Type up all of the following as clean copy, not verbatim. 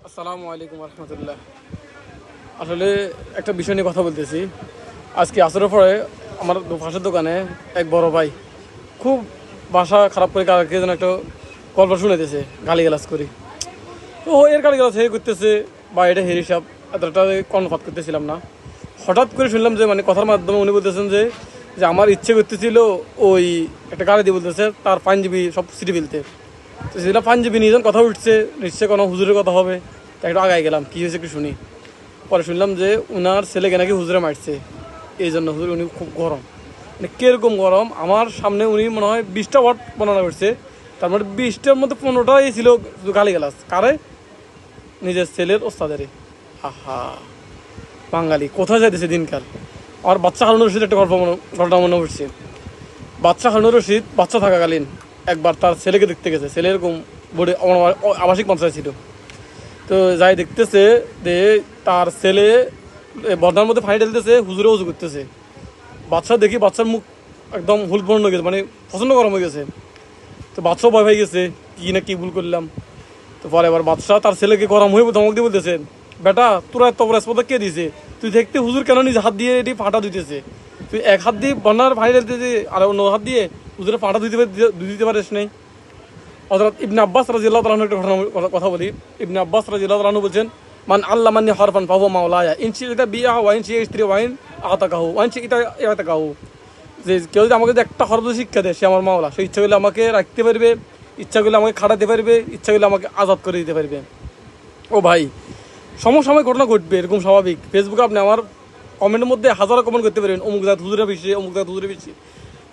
আসসালামু আলাইকুম রহমতুল্লাহ। আসলে একটা বিষয় নিয়ে কথা বলতেছি। আজকে আসরের পরে আমার পাশের দোকানে এক বড় ভাই খুব ভাষা খারাপ করে কাকে যেন একটা গল্প শুনেতেছে, গালিগালাজ করি। তো এর গালিগালাজ হে করতেছে বা এটা হের হিসাব এতটা কর্ণপাত করতেছিলাম না। হঠাৎ করে শুনলাম যে মানে কথার মাধ্যমে উনি বলতেছেন যে যে আমার ইচ্ছে করতেছিল ওই একটা গাড়ি দিয়ে বলতেছে তার পাঞ্জাবি সব সিটি ফেলতে। তো সেটা পাঞ্জাবি নিয়ে যখন কথা উঠছে নিশ্চয় কোনো হুজুরের কথা হবে, তাই একটু আগায় গেলাম কী হয়েছে একটু শুনি। পরে শুনলাম যে ওনার ছেলেকে নাকি হুজুরে মারছে, এই জন্য হুজুর উনি খুব গরম। মানে কীরকম গরম, আমার সামনে উনি মনে হয় 20টা ওয়ার্ড বর্ণনা করছে, তার মানে 20টার মধ্যে 15টাই ছিল শুধু গালিগালাজ। কারে? নিজের ছেলের ওস্তাদেরই। আহা, বাঙালি কোথায় যাইতেছে দিনকাল। আর বাচ্চা হারুন রশিদ একটা ঘটনা মনে পড়ছে। বাচ্চা হারুন রশিদ বাচ্চা থাকাকালীন একবার তার ছেলেকে দেখতে গেছে। ছেলে এরকম বোর্ডে আবাসিক মাদ্রাসায় ছিল। তো যাই দেখতেছে যে তার ছেলে বর্দার মধ্যে ফাইট ঢেলতেছে, হুজুরে উজু করতেছে। বাচ্চা দেখি বাচ্চার মুখ একদম হুলপূর্ণ হয়ে গেছে, মানে প্রচণ্ড গরম হয়ে গেছে। তো বাচ্চাও ভয় হয়ে গেছে কি না কি ভুল করলাম। তো পরে এবার বাদশাহ তার ছেলেকে গরম হয়ে ধমক দিয়ে বলতেছে, বেটা তোরা এত বড় স্পর্ধা কে দিছে? তুই দেখতে হুজুর কেন নিজে হাত দিয়ে এটি ফাটা দিতেছে? তুই এক হাত দিয়ে বন্যার ভাই ঢেলতেছে আর অন্য হাত দিয়ে হুজুরের ফাটা দিতে পারিস নাই। হযরত ইবনে আব্বাস রাদিয়াল্লাহু তাআলা একটা কথা বলি। ইবনে আব্বাস রাদিয়াল্লাহু তাআলা বলছেন, মান আল্লামানি হরফান ফাহুয়া মাওলায়া ইন শি'তা বিআ ওয়া ইন শি'a ইশতরি ওয়া ইন আতাকাহু ওয়া ইন শি'তা ইয়াতাকাহু। যে কেউ যদি আমাকে একটা হরফ শিক্ষা দেয় সে আমার মাওলা। সে ইচ্ছা করলে আমাকে রাখতে পারবে, ইচ্ছা করলে আমাকে খাটাতে পারবে, ইচ্ছা করলে আমাকে আজাদ করে দিতে পারবে। ও ভাই, সমসাময়িক ঘটনা ঘটবে, এরকম স্বাভাবিক। ফেসবুকে আপনি আমার কমেন্টের মধ্যে হাজারো কমেন্ট করতে পারেন অমুক জাত হুজুরের বিষয়ে, অমুক জাত হুজুরের বিষয়ে,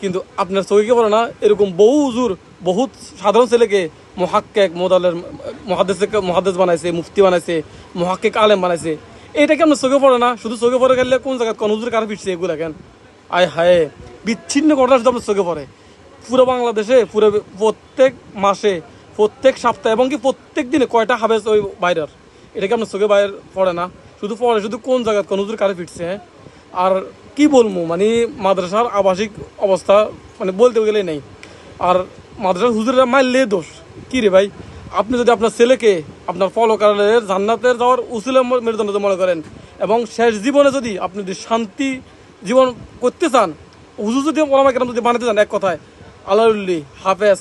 কিন্তু আপনার চোখে পড়ে না এরকম বহু হুজুর বহুত সাধারণ ছেলেকে মহাক্কেক মোদালের মহাদ্দেস বানাইছে, মুফতি বানাইছে, মহাক্কেক আলেম বানাইছে। এইটাকে আপনার চোখে পড়ে না? শুধু চোখে পড়ে গেলে কোন জায়গায় কোন হুজুর কারো পিটছে এগুলো কেন? আয় হায়, বিচ্ছিন্ন ঘটনা শুধু আপনার চোখে পড়ে। পুরো বাংলাদেশে পুরো প্রত্যেক মাসে, প্রত্যেক সপ্তাহে এবং কি প্রত্যেক দিনে কয়টা হাবেস ওই বাইরের, এটাকে আপনার চোখে বাইরে পড়ে না? শুধু পড়ে শুধু কোন জায়গায় কোন হুজুর কারে ফিরছে। হ্যাঁ, আর কি বলবো, মানে মাদ্রাসার আবাসিক অবস্থা মানে বলতে গেলেই নেই। আর মাদ্রাসার হুজুরেরা মারলে দোষ কী রে ভাই? আপনি যদি আপনার ছেলেকে আপনার পরকালের জান্নাতের যাওয়ার উসিলা মেরুদণ্ড মনে করেন এবং শেষ জীবনে যদি আপনি যদি শান্তি জীবন করতে চান, হুজুর যদি ওলামা কেরাম যদি বানাতে চান, এক কথায় আল্লাহুল্লি হাফেজ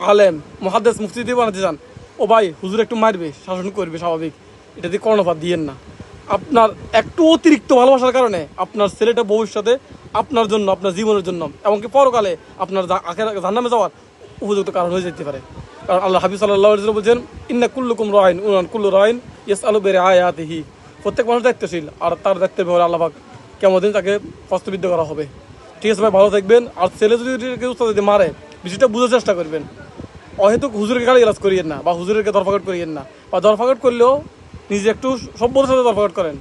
আলেম মুহাদ্দিস মুফতি দিয়ে বানাতে চান, ও ভাই হুজুর একটু মারবে, শাসন করবে, স্বাভাবিক। এটা দিয়ে কর্ণপাত দিয়েন না। আপনার একটু অতিরিক্ত ভালোবাসার কারণে আপনার ছেলেটা ভবিষ্যতে আপনার জন্য, আপনার জীবনের জন্য এমনকি পরকালে আপনার জান্নাতে যাওয়ার উপযুক্ত কারণ হয়ে যেতে পারে। কারণ আল্লাহ হাবিব সাল্লাল্লাহু আলাইহি ওয়াসাল্লাম বলছেন, ইন্না কুল্লুকুম রাইন ওয়া কুল্লু রাইন ইয়াসআলু বিরিআয়াতিহি। প্রত্যেক মানুষ দায়িত্বশীল, আর তার দায়িত্বের ব্যাপারে আল্লাহ পাক কিয়ামতের দিন তাকে প্রশ্নবিদ্ধ করা হবে। ঠিক আছে ভাই, ভালো থাকবেন। আর ছেলে যদি উস্তাদ যদি মারে, বিষয়টা বোঝার চেষ্টা করবেন। অহেতুক হুজুরকে গালিগালাজ করিয়েন না বা হুজুরকে দরফাকট করিয়েন না, বা দরফাকট করলেও নিজে একটু সভ্যতার সাথে দরফাকট করেন।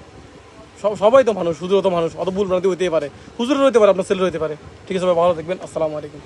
সবাই তো মানুষ, হুজুরও তো মানুষ, অত ভুল ভ্রান্তি হইতেই পারে, হুজুরের হইতে পারে, আপনার ছেলের হইতে পারে। ঠিক আছে ভাই, ভালো থাকবেন। আসসালামু আলাইকুম।